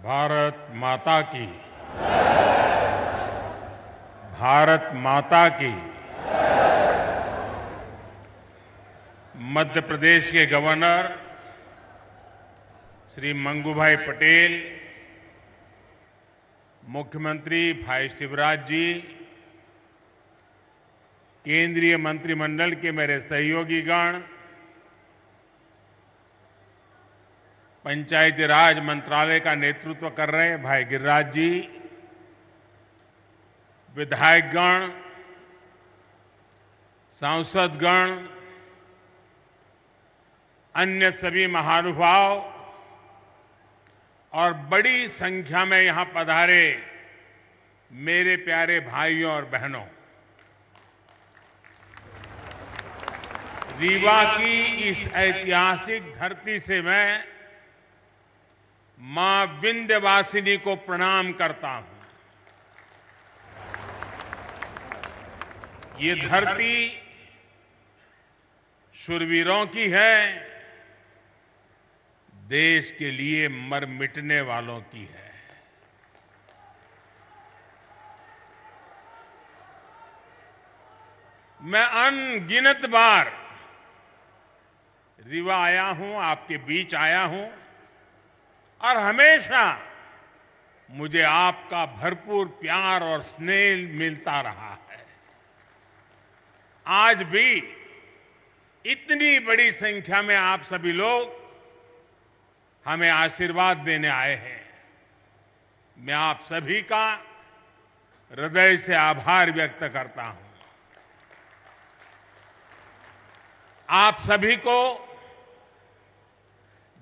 भारत माता की। भारत माता की। मध्य प्रदेश के गवर्नर श्री मंगूभाई पटेल, मुख्यमंत्री भाई शिवराज जी, केंद्रीय मंत्रिमंडल के मेरे सहयोगीगण, पंचायती राज मंत्रालय का नेतृत्व कर रहे भाई गिरिराज जी, विधायकगण, सांसदगण, अन्य सभी महानुभाव और बड़ी संख्या में यहां पधारे मेरे प्यारे भाइयों और बहनों, रीवा की इस ऐतिहासिक धरती से मैं मां विंध्यवासिनी को प्रणाम करता हूं। ये धरती शूरवीरों की है, देश के लिए मर मिटने वालों की है। मैं अनगिनत बार रीवा आया हूं, आपके बीच आया हूं और हमेशा मुझे आपका भरपूर प्यार और स्नेह मिलता रहा है। आज भी इतनी बड़ी संख्या में आप सभी लोग हमें आशीर्वाद देने आए हैं। मैं आप सभी का हृदय से आभार व्यक्त करता हूं। आप सभी को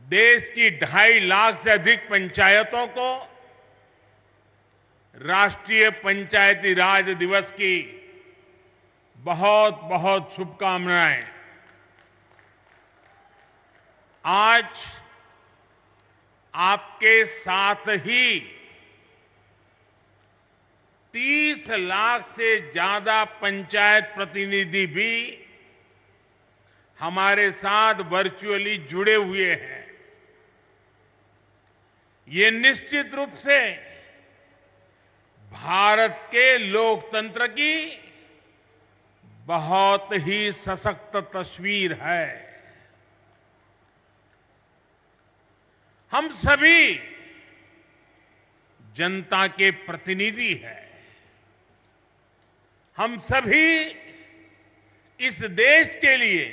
देश की 2.5 लाख से अधिक पंचायतों को राष्ट्रीय पंचायती राज दिवस की बहुत बहुत शुभकामनाएं। आज आपके साथ ही 30 लाख से ज्यादा पंचायत प्रतिनिधि भी हमारे साथ वर्चुअली जुड़े हुए हैं। ये निश्चित रूप से भारत के लोकतंत्र की बहुत ही सशक्त तस्वीर है। हम सभी जनता के प्रतिनिधि हैं। हम सभी इस देश के लिए,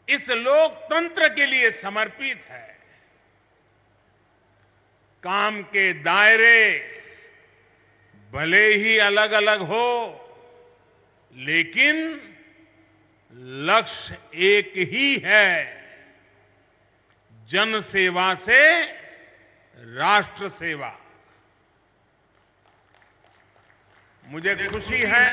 इस लोकतंत्र के लिए समर्पित है। काम के दायरे भले ही अलग अलग हो, लेकिन लक्ष्य एक ही है, जन सेवा से राष्ट्र सेवा। मुझे खुशी है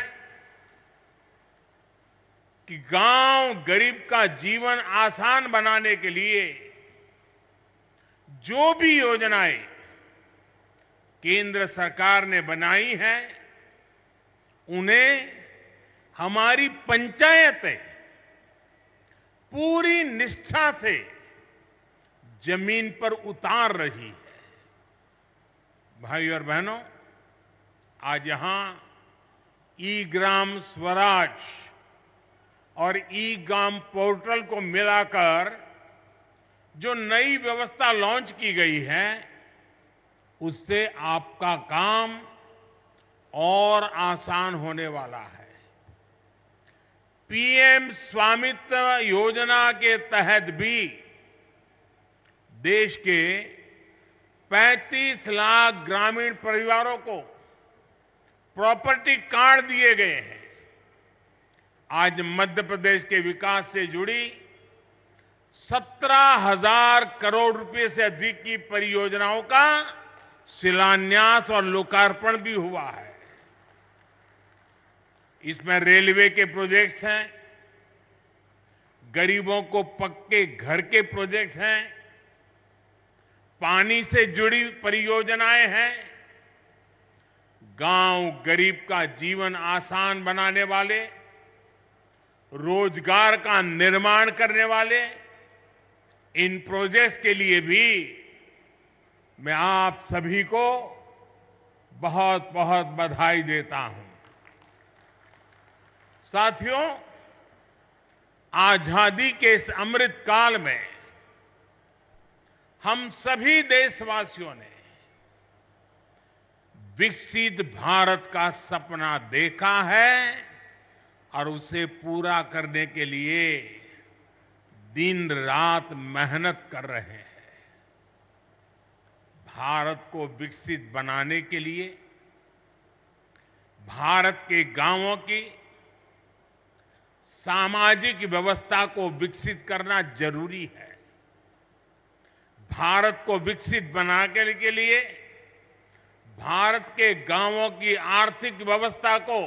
कि गांव गरीब का जीवन आसान बनाने के लिए जो भी योजनाएं केंद्र सरकार ने बनाई हैं, उन्हें हमारी पंचायतें पूरी निष्ठा से जमीन पर उतार रही है। भाई और बहनों, आज यहां ई ग्राम स्वराज और ई ग्राम पोर्टल को मिलाकर जो नई व्यवस्था लॉन्च की गई है, उससे आपका काम और आसान होने वाला है। पीएम स्वामित्व योजना के तहत भी देश के 35 लाख ग्रामीण परिवारों को प्रॉपर्टी कार्ड दिए गए हैं। आज मध्य प्रदेश के विकास से जुड़ी 17,000 करोड़ रुपए से अधिक की परियोजनाओं का शिलान्यास और लोकार्पण भी हुआ है। इसमें रेलवे के प्रोजेक्ट्स हैं, गरीबों को पक्के घर के प्रोजेक्ट्स हैं, पानी से जुड़ी परियोजनाएं हैं, गांव गरीब का जीवन आसान बनाने वाले, रोजगार का निर्माण करने वाले इन प्रोजेक्ट्स के लिए भी मैं आप सभी को बहुत बहुत बधाई देता हूं। साथियों, आजादी के इस अमृत काल में हम सभी देशवासियों ने विकसित भारत का सपना देखा है और उसे पूरा करने के लिए दिन रात मेहनत कर रहे हैं। भारत को विकसित बनाने के लिए भारत के गांवों की सामाजिक व्यवस्था को विकसित करना जरूरी है। भारत को विकसित बनाने के लिए भारत के गांवों की आर्थिक व्यवस्था को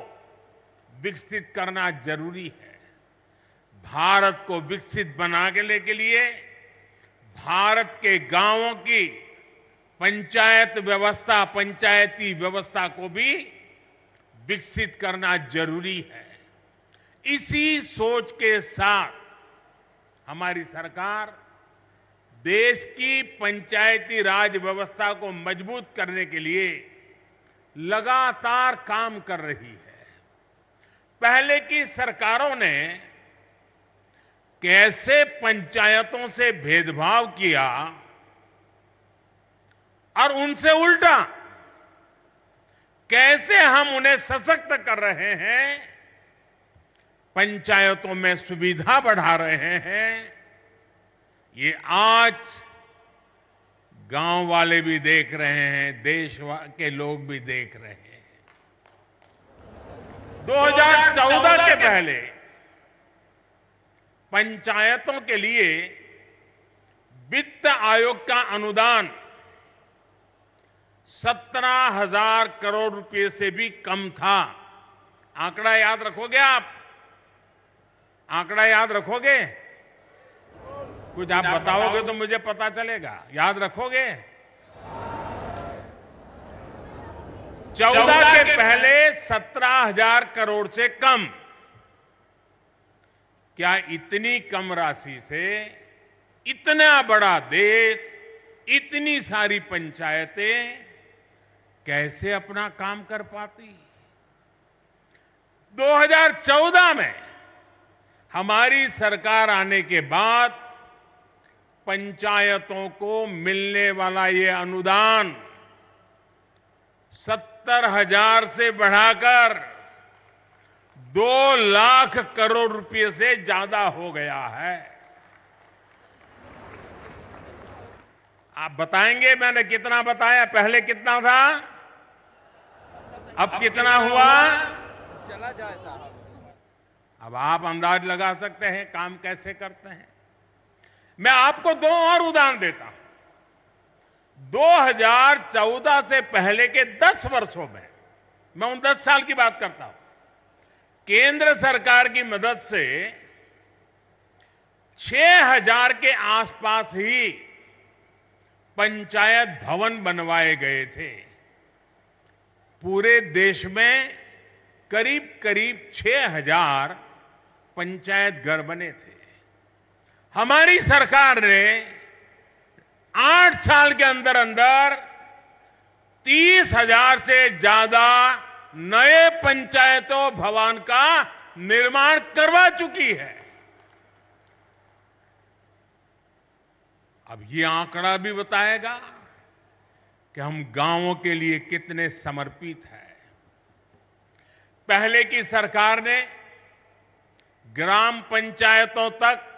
विकसित करना जरूरी है। भारत को विकसित बनाने के लिए भारत के गांवों की पंचायती व्यवस्था को भी विकसित करना जरूरी है। इसी सोच के साथ हमारी सरकार देश की पंचायती राज व्यवस्था को मजबूत करने के लिए लगातार काम कर रही है। पहले की सरकारों ने कैसे पंचायतों से भेदभाव किया और उनसे उल्टा कैसे हम उन्हें सशक्त कर रहे हैं, पंचायतों में सुविधा बढ़ा रहे हैं, ये आज गांव वाले भी देख रहे हैं, देश के लोग भी देख रहे हैं। 2014 के पहले पंचायतों के लिए वित्त आयोग का अनुदान 17,000 करोड़ रुपए से भी कम था। आंकड़ा याद रखोगे आप? आंकड़ा याद रखोगे? कुछ आप बताओगे तो मुझे पता चलेगा। याद रखोगे? 14 के पहले 17,000 करोड़ से कम। क्या इतनी कम राशि से इतना बड़ा देश, इतनी सारी पंचायतें कैसे अपना काम कर पाती? 2014 में हमारी सरकार आने के बाद पंचायतों को मिलने वाला ये अनुदान 70,000 से बढ़ाकर 2 लाख करोड़ रुपए से ज्यादा हो गया है। आप बताएंगे मैंने कितना बताया? पहले कितना था, अब कितना हुआ? चला जाए साहब। अब आप अंदाज लगा सकते हैं काम कैसे करते हैं। मैं आपको 2 और उदाहरण देता हूं। 2014 से पहले के 10 वर्षों में, मैं उन 10 साल की बात करता हूं, केंद्र सरकार की मदद से 6,000 के आसपास ही पंचायत भवन बनवाए गए थे। पूरे देश में करीब करीब 6,000 पंचायत घर बने थे। हमारी सरकार ने 8 साल के अंदर अंदर 30,000 से ज्यादा नए पंचायतों भवन का निर्माण करवा चुकी है। अब ये आंकड़ा भी बताएगा कि हम गांवों के लिए कितने समर्पित हैं। पहले की सरकार ने ग्राम पंचायतों तक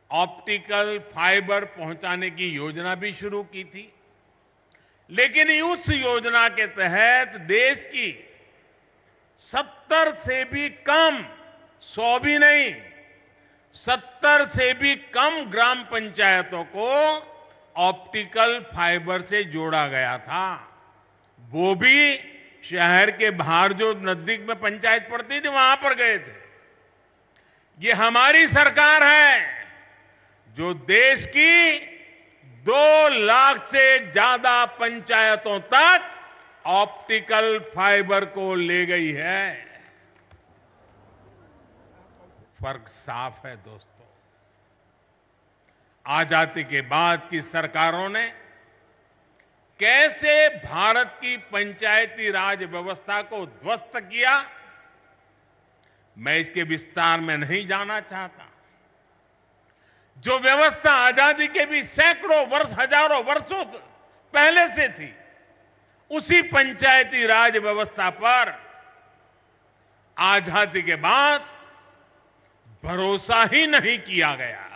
ऑप्टिकल फाइबर पहुंचाने की योजना भी शुरू की थी, लेकिन उस योजना के तहत देश की 70 से भी कम, 100 भी नहीं, 70 से भी कम ग्राम पंचायतों को ऑप्टिकल फाइबर से जोड़ा गया था। वो भी शहर के बाहर जो नजदीक में पंचायत पड़ती थी वहां पर गए थे। ये हमारी सरकार है जो देश की 2 लाख से ज्यादा पंचायतों तक ऑप्टिकल फाइबर को ले गई है। फर्क साफ है दोस्तों। आजादी के बाद की सरकारों ने कैसे भारत की पंचायती राज व्यवस्था को ध्वस्त किया, मैं इसके विस्तार में नहीं जाना चाहता। जो व्यवस्था आजादी के भी सैकड़ों वर्ष, हजारों वर्षों पहले से थी, उसी पंचायती राज व्यवस्था पर आजादी के बाद भरोसा ही नहीं किया गया।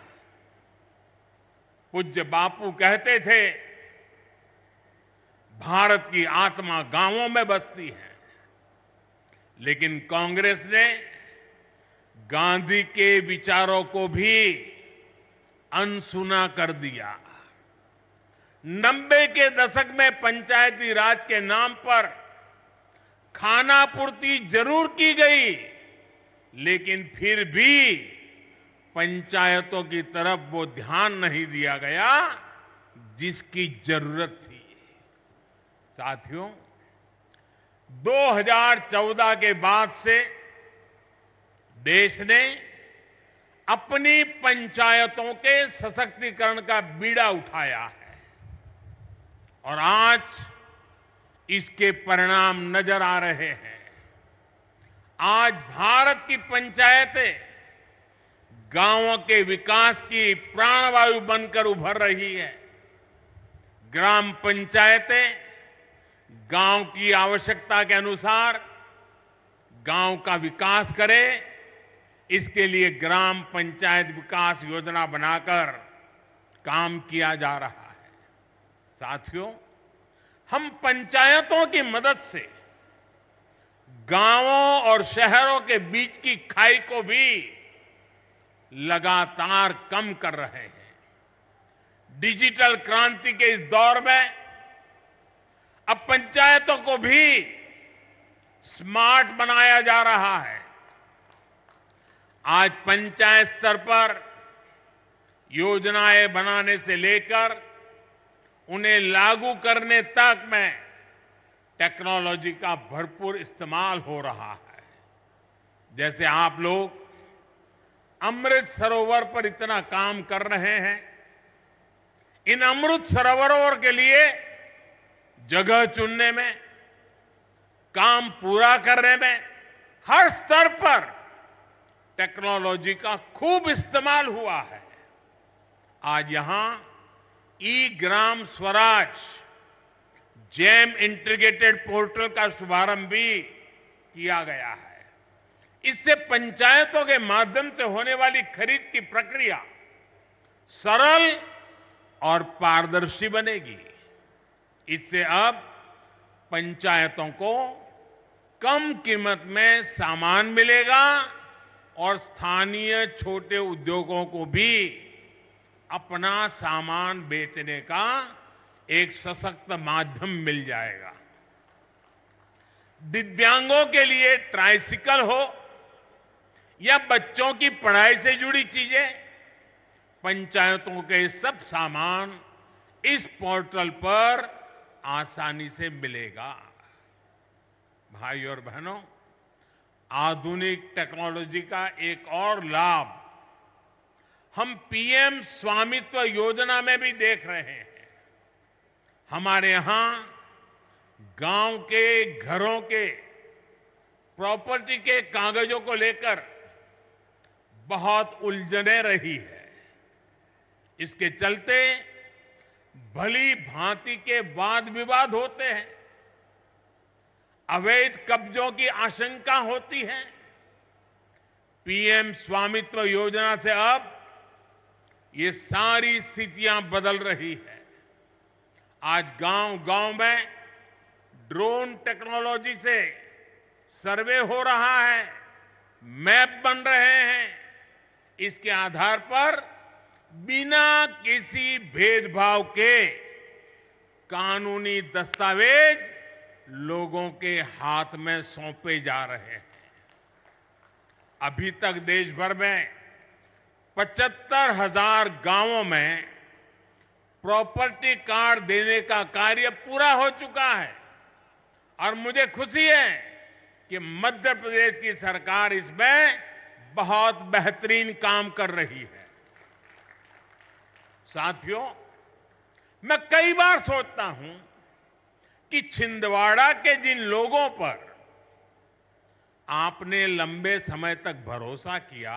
पूज्य बापू कहते थे, भारत की आत्मा गांवों में बसती है, लेकिन कांग्रेस ने गांधी के विचारों को भी अनसुना कर दिया। 90 के दशक में पंचायती राज के नाम पर खानापूर्ति जरूर की गई, लेकिन फिर भी पंचायतों की तरफ वो ध्यान नहीं दिया गया जिसकी जरूरत थी। साथियों, 2014 के बाद से देश ने अपनी पंचायतों के सशक्तिकरण का बीड़ा उठाया है और आज इसके परिणाम नजर आ रहे हैं। आज भारत की पंचायतें गांवों के विकास की प्राणवायु बनकर उभर रही है। ग्राम पंचायतें गांव की आवश्यकता के अनुसार गांव का विकास करें, इसके लिए ग्राम पंचायत विकास योजना बनाकर काम किया जा रहा है। साथियों, हम पंचायतों की मदद से गांवों और शहरों के बीच की खाई को भी लगातार कम कर रहे हैं। डिजिटल क्रांति के इस दौर में अब पंचायतों को भी स्मार्ट बनाया जा रहा है। आज पंचायत स्तर पर योजनाएं बनाने से लेकर उन्हें लागू करने तक में टेक्नोलॉजी का भरपूर इस्तेमाल हो रहा है। जैसे आप लोग अमृत सरोवर पर इतना काम कर रहे हैं, इन अमृत सरोवरों के लिए जगह चुनने में, काम पूरा करने में हर स्तर पर टेक्नोलॉजी का खूब इस्तेमाल हुआ है। आज यहां ई Gram Swaraj jam integrated portal का शुभारंभ भी किया गया है। इससे पंचायतों के माध्यम से होने वाली खरीद की प्रक्रिया सरल और पारदर्शी बनेगी। इससे अब पंचायतों को कम कीमत में सामान मिलेगा और स्थानीय छोटे उद्योगों को भी अपना सामान बेचने का एक सशक्त माध्यम मिल जाएगा। दिव्यांगों के लिए ट्राइसिकल हो या बच्चों की पढ़ाई से जुड़ी चीजें, पंचायतों के सब सामान इस पोर्टल पर आसानी से मिलेगा। भाई और बहनों, आधुनिक टेक्नोलॉजी का एक और लाभ हम पीएम स्वामित्व योजना में भी देख रहे हैं। हमारे यहां गांव के घरों के प्रॉपर्टी के कागजों को लेकर बहुत उलझने रही है। इसके चलते भली भांति के वाद विवाद होते हैं, अवैध कब्जों की आशंका होती है। पीएम स्वामित्व योजना से अब ये सारी स्थितियां बदल रही है। आज गांव-गांव में ड्रोन टेक्नोलॉजी से सर्वे हो रहा है, मैप बन रहे हैं। इसके आधार पर बिना किसी भेदभाव के कानूनी दस्तावेज लोगों के हाथ में सौंपे जा रहे हैं। अभी तक देश भर में 75,000 गांवों में प्रॉपर्टी कार्ड देने का कार्य पूरा हो चुका है और मुझे खुशी है कि मध्य प्रदेश की सरकार इसमें बहुत बेहतरीन काम कर रही है। साथियों, मैं कई बार सोचता हूं कि छिंदवाड़ा के जिन लोगों पर आपने लंबे समय तक भरोसा किया,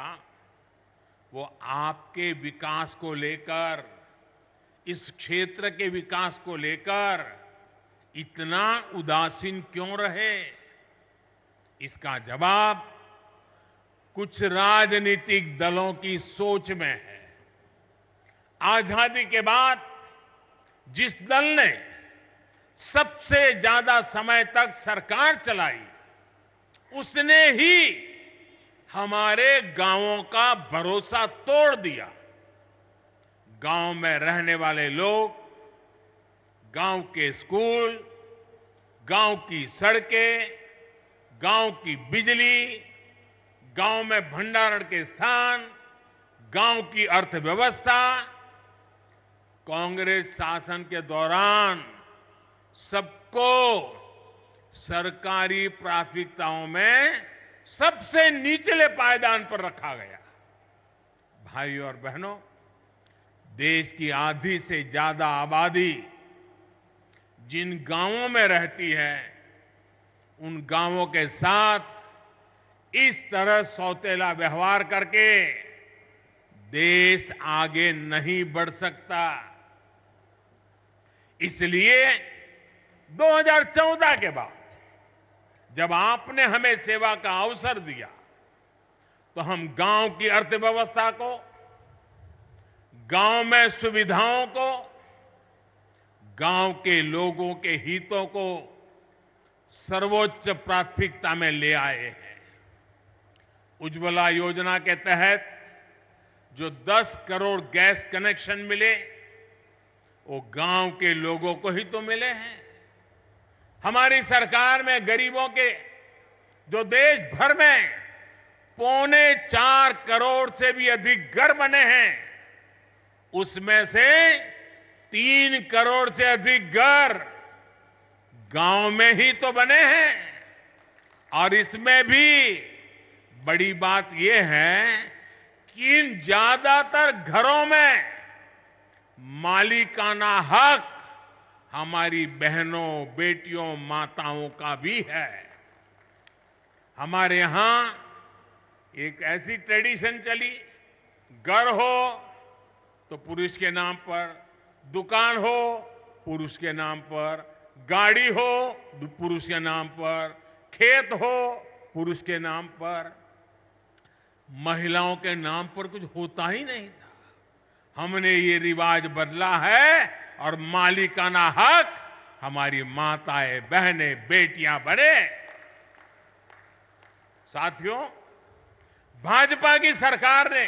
वो आपके विकास को लेकर, इस क्षेत्र के विकास को लेकर इतना उदासीन क्यों रहे? इसका जवाब कुछ राजनीतिक दलों की सोच में है। आजादी के बाद जिस दल ने सबसे ज्यादा समय तक सरकार चलाई, उसने ही हमारे गांवों का भरोसा तोड़ दिया। गांव में रहने वाले लोग, गांव के स्कूल, गांव की सड़कें, गांव की बिजली, गांव में भंडारण के स्थान, गांव की अर्थव्यवस्था, कांग्रेस शासन के दौरान सबको सरकारी प्राथमिकताओं में सबसे निचले पायदान पर रखा गया। भाइयों और बहनों, देश की आधी से ज्यादा आबादी जिन गांवों में रहती है, उन गांवों के साथ इस तरह सौतेला व्यवहार करके देश आगे नहीं बढ़ सकता। इसलिए 2014 के बाद जब आपने हमें सेवा का अवसर दिया, तो हम गांव की अर्थव्यवस्था को, गांव में सुविधाओं को, गांव के लोगों के हितों को सर्वोच्च प्राथमिकता में ले आए हैं। उज्ज्वला योजना के तहत जो 10 करोड़ गैस कनेक्शन मिले, वो गांव के लोगों को ही तो मिले हैं। हमारी सरकार में गरीबों के जो देश भर में 4.25 करोड़ से भी अधिक घर बने हैं, उसमें से 3 करोड़ से अधिक घर गांव में ही तो बने हैं। और इसमें भी बड़ी बात यह है कि इन ज्यादातर घरों में मालिकाना हक हमारी बहनों, बेटियों, माताओं का भी है। हमारे यहां एक ऐसी ट्रेडिशन चली, घर हो तो पुरुष के नाम पर, दुकान हो पुरुष के नाम पर, गाड़ी हो पुरुष के नाम पर, खेत हो पुरुष के नाम पर, महिलाओं के नाम पर कुछ होता ही नहीं था। हमने ये रिवाज बदला है और मालिकाना हक हमारी माताएं, बहनें, बेटियां बने। साथियों, भाजपा की सरकार ने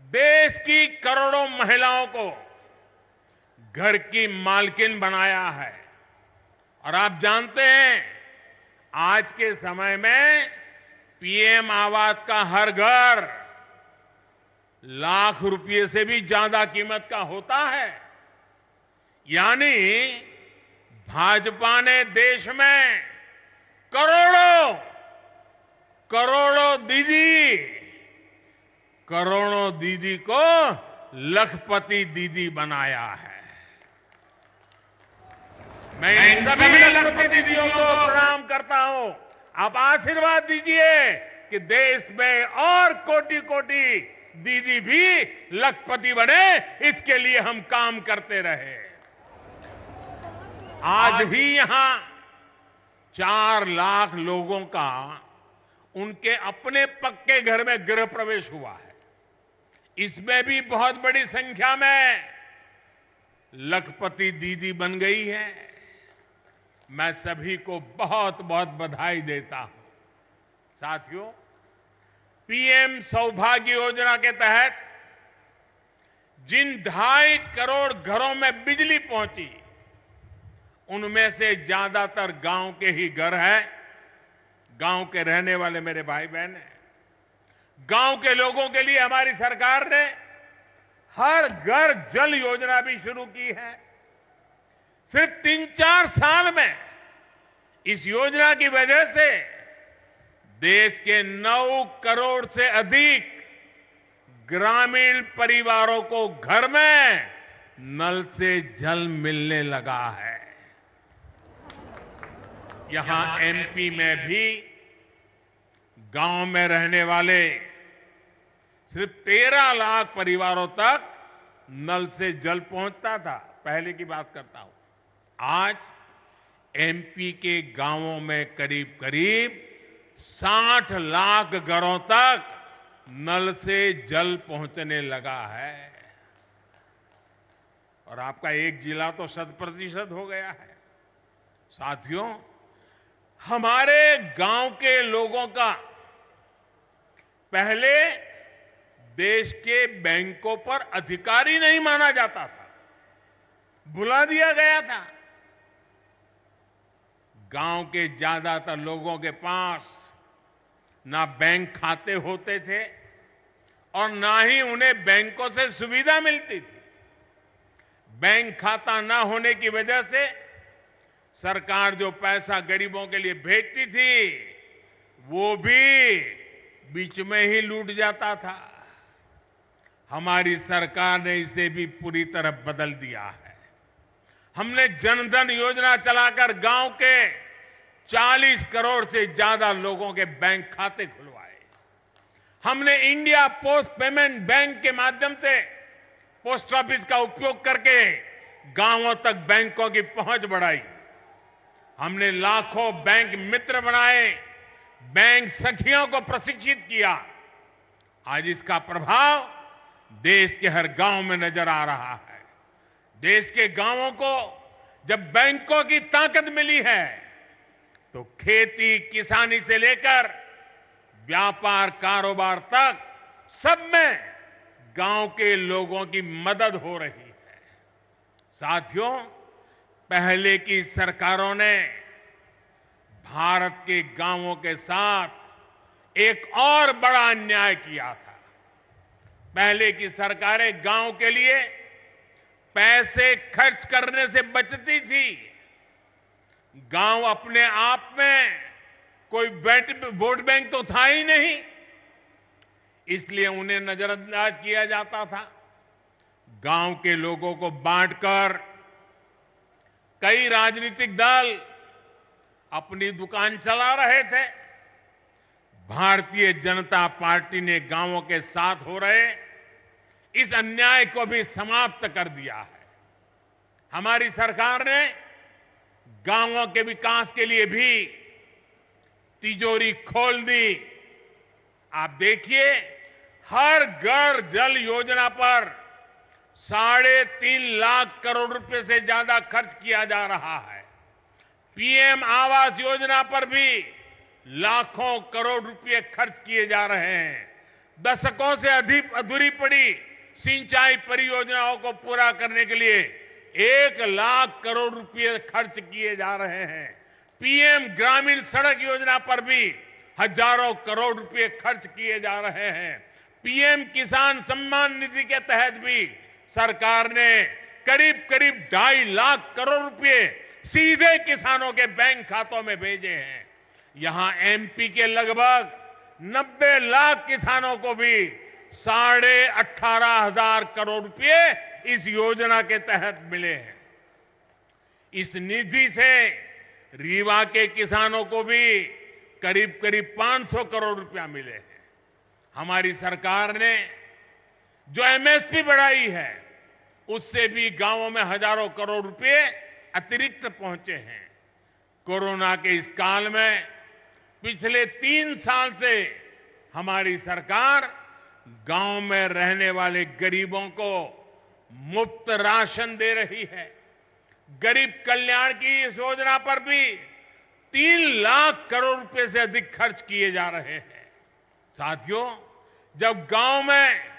देश की करोड़ों महिलाओं को घर की मालकिन बनाया है। और आप जानते हैं, आज के समय में पीएम आवास का हर घर लाख रुपए से भी ज्यादा कीमत का होता है। यानी भाजपा ने देश में करोड़ों दीदी को लखपति दीदी बनाया है। मैं इन सभी लखपति दीदियों को प्रणाम करता हूं। आप आशीर्वाद दीजिए कि देश में और कोटि दीदी भी लखपति बने, इसके लिए हम काम करते रहे। आज ही यहां 4 लाख लोगों का उनके अपने पक्के घर में गृह प्रवेश हुआ है। इसमें भी बहुत बड़ी संख्या में लखपति दीदी बन गई है। मैं सभी को बहुत बहुत बधाई देता हूं। साथियों, पीएम सौभाग्य योजना के तहत जिन 2.5 करोड़ घरों में बिजली पहुंची, उनमें से ज्यादातर गांव के ही घर हैं। गांव के रहने वाले मेरे भाई बहन हैं। गांव के लोगों के लिए हमारी सरकार ने हर घर जल योजना भी शुरू की है। सिर्फ 3-4 साल में इस योजना की वजह से देश के 9 करोड़ से अधिक ग्रामीण परिवारों को घर में नल से जल मिलने लगा है। यहां एमपी में भी गांव में रहने वाले सिर्फ 13 लाख परिवारों तक नल से जल पहुंचता था। पहले की बात करता हूं। आज एमपी के गांवों में करीब करीब 60 लाख घरों तक नल से जल पहुंचने लगा है। और आपका एक जिला तो 100% हो गया है। साथियों, हमारे गांव के लोगों का पहले देश के बैंकों पर अधिकार ही नहीं माना जाता था, भुला दिया गया था। गांव के ज्यादातर लोगों के पास ना बैंक खाते होते थे और ना ही उन्हें बैंकों से सुविधा मिलती थी। बैंक खाता ना होने की वजह से सरकार जो पैसा गरीबों के लिए भेजती थी वो भी बीच में ही लूट जाता था। हमारी सरकार ने इसे भी पूरी तरह बदल दिया है। हमने जनधन योजना चलाकर गांव के 40 करोड़ से ज्यादा लोगों के बैंक खाते खुलवाए। हमने इंडिया पोस्ट पेमेंट बैंक के माध्यम से पोस्ट ऑफिस का उपयोग करके गांवों तक बैंकों की पहुंच बढ़ाई। हमने लाखों बैंक मित्र बनाए, बैंक सखियों को प्रशिक्षित किया। आज इसका प्रभाव देश के हर गांव में नजर आ रहा है। देश के गांवों को जब बैंकों की ताकत मिली है तो खेती किसानी से लेकर व्यापार कारोबार तक सब में गांव के लोगों की मदद हो रही है। साथियों, पहले की सरकारों ने भारत के गांवों के साथ एक और बड़ा अन्याय किया था। पहले की सरकारें गांव के लिए पैसे खर्च करने से बचती थी। गांव अपने आप में कोई वोट बैंक तो था ही नहीं, इसलिए उन्हें नजरअंदाज किया जाता था। गांव के लोगों को बांटकर कई राजनीतिक दल अपनी दुकान चला रहे थे। भारतीय जनता पार्टी ने गांवों के साथ हो रहे इस अन्याय को भी समाप्त कर दिया है। हमारी सरकार ने गांवों के विकास के लिए भी तिजोरी खोल दी। आप देखिए, हर घर जल योजना पर 3.5 लाख करोड़ रुपए से ज्यादा खर्च किया जा रहा है। पीएम आवास योजना पर भी लाखों करोड़ रुपए खर्च किए जा रहे हैं। दशकों से अधिक अधूरी पड़ी सिंचाई परियोजनाओं को पूरा करने के लिए 1 लाख करोड़ रुपए खर्च किए जा रहे हैं। पीएम ग्रामीण सड़क योजना पर भी हजारों करोड़ रुपए खर्च किए जा रहे हैं। पीएम किसान सम्मान निधि के तहत भी सरकार ने करीब करीब 2.5 लाख करोड़ रुपए सीधे किसानों के बैंक खातों में भेजे हैं। यहां एमपी के लगभग 90 लाख किसानों को भी 18,500 करोड़ रुपए इस योजना के तहत मिले हैं। इस निधि से रीवा के किसानों को भी करीब करीब 500 करोड़ रुपया मिले हैं। हमारी सरकार ने जो एमएसपी बढ़ाई है उससे भी गांवों में हजारों करोड़ रुपए अतिरिक्त पहुंचे हैं। कोरोना के इस काल में पिछले 3 साल से हमारी सरकार गांव में रहने वाले गरीबों को मुफ्त राशन दे रही है। गरीब कल्याण की इस योजना पर भी 3 लाख करोड़ रुपए से अधिक खर्च किए जा रहे हैं। साथियों, जब गांव में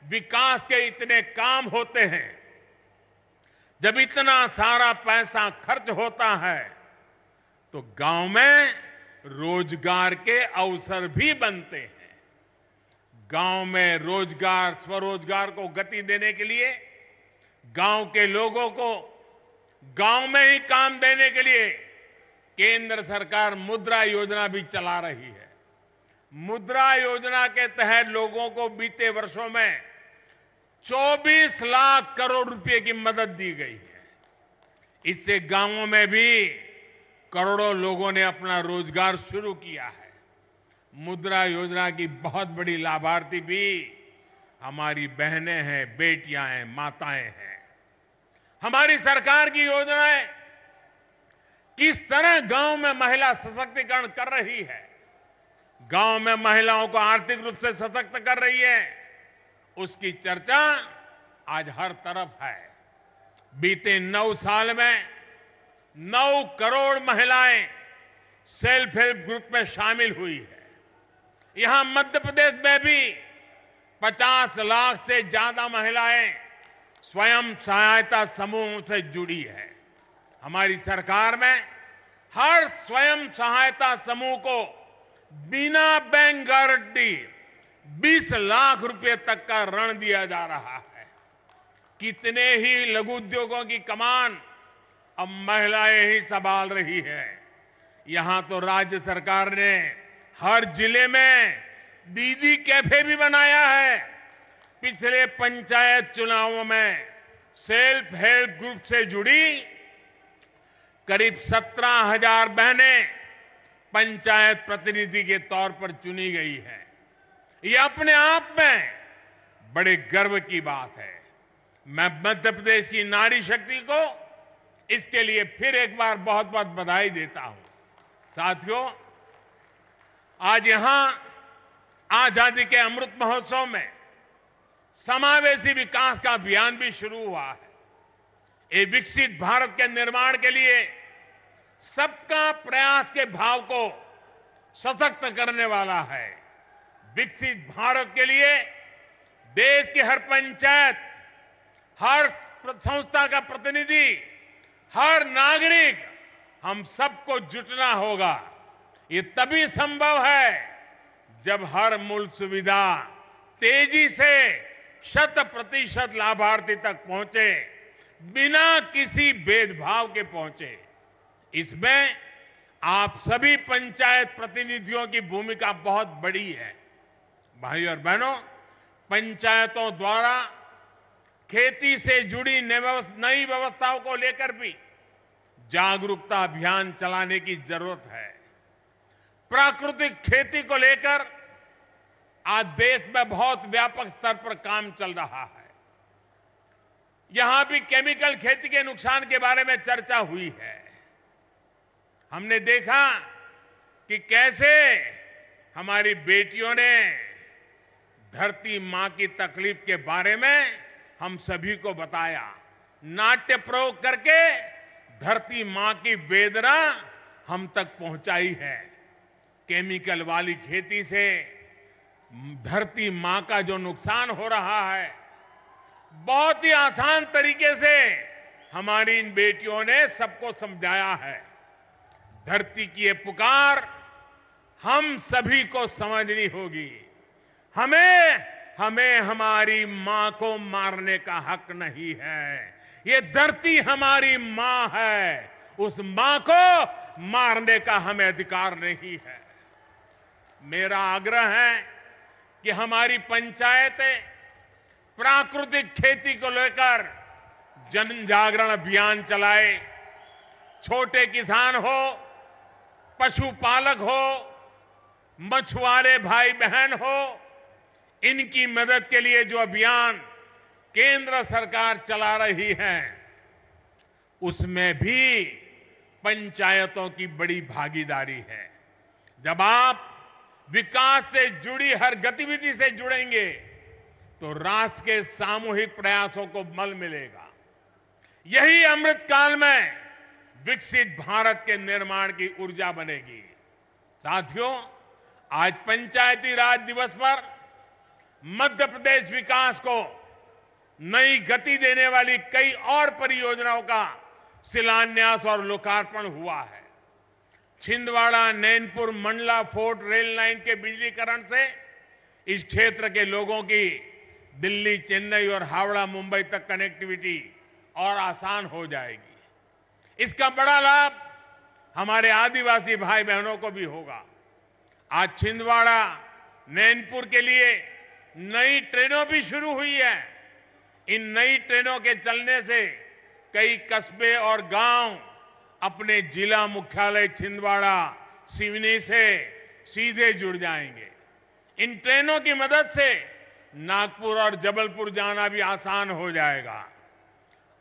विकास के इतने काम होते हैं, जब इतना सारा पैसा खर्च होता है, तो गांव में रोजगार के अवसर भी बनते हैं। गांव में रोजगार, स्वरोजगार को गति देने के लिए, गांव के लोगों को गांव में ही काम देने के लिए केंद्र सरकार मुद्रा योजना भी चला रही है। मुद्रा योजना के तहत लोगों को बीते वर्षों में 24 लाख करोड़ रुपए की मदद दी गई है। इससे गांवों में भी करोड़ों लोगों ने अपना रोजगार शुरू किया है। मुद्रा योजना की बहुत बड़ी लाभार्थी भी हमारी बहनें हैं, बेटियां हैं, माताएं हैं। हमारी सरकार की योजनाएं किस तरह गांव में महिला सशक्तिकरण कर रही है, गांव में महिलाओं को आर्थिक रूप से सशक्त कर रही है, उसकी चर्चा आज हर तरफ है। बीते 9 साल में 9 करोड़ महिलाएं सेल्फ हेल्प ग्रुप में शामिल हुई है। यहां मध्य प्रदेश में भी 50 लाख से ज्यादा महिलाएं स्वयं सहायता समूह से जुड़ी है। हमारी सरकार में हर स्वयं सहायता समूह को बिना बैंक गारंटी 20 लाख रुपए तक का ऋण दिया जा रहा है। कितने ही लघु उद्योगों की कमान अब महिलाएं ही संभाल रही है। यहां तो राज्य सरकार ने हर जिले में दीदी कैफे भी बनाया है। पिछले पंचायत चुनावों में सेल्फ हेल्प ग्रुप से जुड़ी करीब 17,000 बहनें पंचायत प्रतिनिधि के तौर पर चुनी गई है। ये अपने आप में बड़े गर्व की बात है। मैं मध्य प्रदेश की नारी शक्ति को इसके लिए फिर एक बार बहुत बहुत बधाई देता हूं। साथियों, आज यहां आजादी के अमृत महोत्सव में समावेशी विकास का अभियान भी शुरू हुआ है। ये विकसित भारत के निर्माण के लिए सबका प्रयास के भाव को सशक्त करने वाला है। विकसित भारत के लिए देश की हर पंचायत, हर संस्था का प्रतिनिधि, हर नागरिक, हम सबको जुटना होगा। ये तभी संभव है जब हर मूल सुविधा तेजी से 100% लाभार्थी तक पहुंचे, बिना किसी भेदभाव के पहुंचे। इसमें आप सभी पंचायत प्रतिनिधियों की भूमिका बहुत बड़ी है। भाइयों और बहनों, पंचायतों द्वारा खेती से जुड़ी नई व्यवस्थाओं को लेकर भी जागरूकता अभियान चलाने की जरूरत है। प्राकृतिक खेती को लेकर आज देश में बहुत व्यापक स्तर पर काम चल रहा है। यहां भी केमिकल खेती के नुकसान के बारे में चर्चा हुई है। हमने देखा कि कैसे हमारी बेटियों ने धरती मां की तकलीफ के बारे में हम सभी को बताया। नाट्य प्रयोग करके धरती मां की वेदना हम तक पहुंचाई है। केमिकल वाली खेती से धरती मां का जो नुकसान हो रहा है, बहुत ही आसान तरीके से हमारी इन बेटियों ने सबको समझाया है। धरती की ये पुकार हम सभी को समझनी होगी। हमें हमारी मां को मारने का हक नहीं है। ये धरती हमारी मां है, उस मां को मारने का हमें अधिकार नहीं है। मेरा आग्रह है कि हमारी पंचायतें प्राकृतिक खेती को लेकर जन जागरण अभियान चलाए। छोटे किसान हो, पशुपालक हो, मछुआरे भाई बहन हो, इनकी मदद के लिए जो अभियान केंद्र सरकार चला रही है, उसमें भी पंचायतों की बड़ी भागीदारी है। जब आप विकास से जुड़ी हर गतिविधि से जुड़ेंगे तो राष्ट्र के सामूहिक प्रयासों को बल मिलेगा। यही अमृत काल में विकसित भारत के निर्माण की ऊर्जा बनेगी। साथियों, आज पंचायती राज दिवस पर मध्य प्रदेश विकास को नई गति देने वाली कई और परियोजनाओं का शिलान्यास और लोकार्पण हुआ है। Chhindwara Nainpur Mandla fort rail line के बिजलीकरण से इस क्षेत्र के लोगों की दिल्ली, चेन्नई और हावड़ा, मुंबई तक कनेक्टिविटी और आसान हो जाएगी। इसका बड़ा लाभ हमारे आदिवासी भाई बहनों को भी होगा। आज छिंदवाड़ा नैनपुर के लिए नई ट्रेनों भी शुरू हुई है। इन नई ट्रेनों के चलने से कई कस्बे और गांव अपने जिला मुख्यालय छिंदवाड़ा सिवनी से सीधे जुड़ जाएंगे। इन ट्रेनों की मदद से नागपुर और जबलपुर जाना भी आसान हो जाएगा।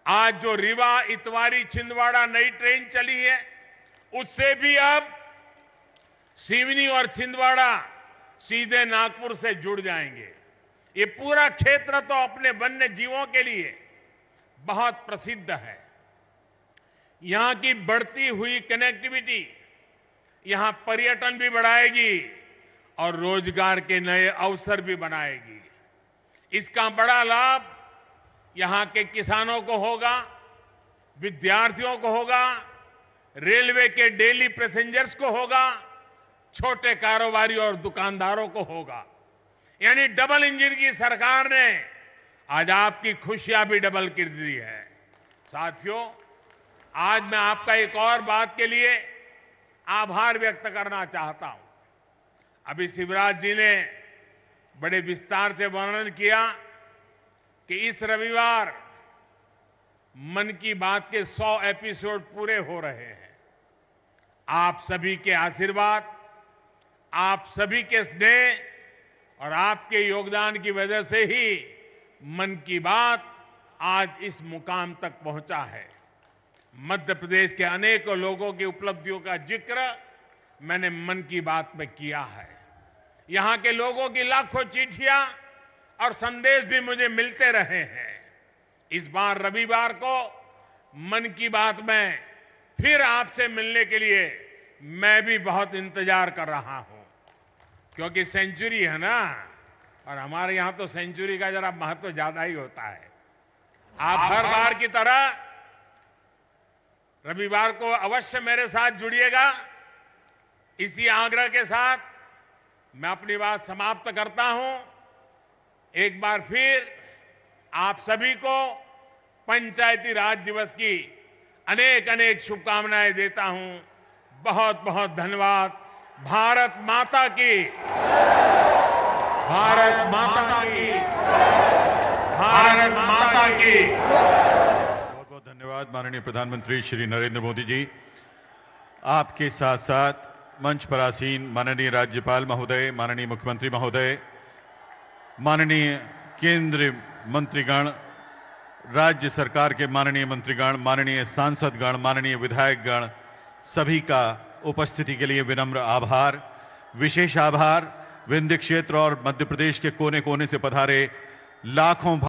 आज जो रीवा इतवारी छिंदवाड़ा नई ट्रेन चली है, उससे भी अब सिवनी और छिंदवाड़ा सीधे नागपुर से जुड़ जाएंगे। ये पूरा क्षेत्र तो अपने वन्य जीवों के लिए बहुत प्रसिद्ध है। यहां की बढ़ती हुई कनेक्टिविटी यहां पर्यटन भी बढ़ाएगी और रोजगार के नए अवसर भी बनाएगी। इसका बड़ा लाभ यहां के किसानों को होगा, विद्यार्थियों को होगा, रेलवे के डेली पैसेंजर्स को होगा, छोटे कारोबारी और दुकानदारों को होगा। यानी डबल इंजन की सरकार ने आज आपकी खुशियां भी डबल कर दी है। साथियों, आज मैं आपका एक और बात के लिए आभार व्यक्त करना चाहता हूं। अभी शिवराज जी ने बड़े विस्तार से वर्णन किया कि इस रविवार मन की बात के 100 एपिसोड पूरे हो रहे हैं। आप सभी के आशीर्वाद, आप सभी के स्नेह और आपके योगदान की वजह से ही मन की बात आज इस मुकाम तक पहुंचा है। मध्य प्रदेश के अनेकों लोगों की उपलब्धियों का जिक्र मैंने मन की बात में किया है। यहां के लोगों की लाखों चिट्ठियां और संदेश भी मुझे मिलते रहे हैं। इस बार रविवार को मन की बात में फिर आपसे मिलने के लिए मैं भी बहुत इंतजार कर रहा हूं, क्योंकि सेंचुरी है ना, और हमारे यहां तो सेंचुरी का जरा महत्व ज्यादा ही होता है। आप हर बार की तरह रविवार को अवश्य मेरे साथ जुड़िएगा। इसी आग्रह के साथ मैं अपनी बात समाप्त करता हूं। एक बार फिर आप सभी को पंचायती राज दिवस की अनेक अनेक शुभकामनाएं देता हूं। बहुत बहुत धन्यवाद। भारत माता की, भारत माता की, भारत माता की। बहुत बहुत धन्यवाद माननीय प्रधानमंत्री श्री नरेंद्र मोदी जी। आपके साथ साथ मंच पर आसीन माननीय राज्यपाल महोदय, माननीय मुख्यमंत्री महोदय, माननीय केंद्रीय मंत्रीगण, राज्य सरकार के माननीय मंत्रीगण, माननीय सांसदगण, माननीय विधायकगण, सभी का उपस्थिति के लिए विनम्र आभार। विशेष आभार विंध्य क्षेत्र और मध्य प्रदेश के कोने कोने से पधारे लाखों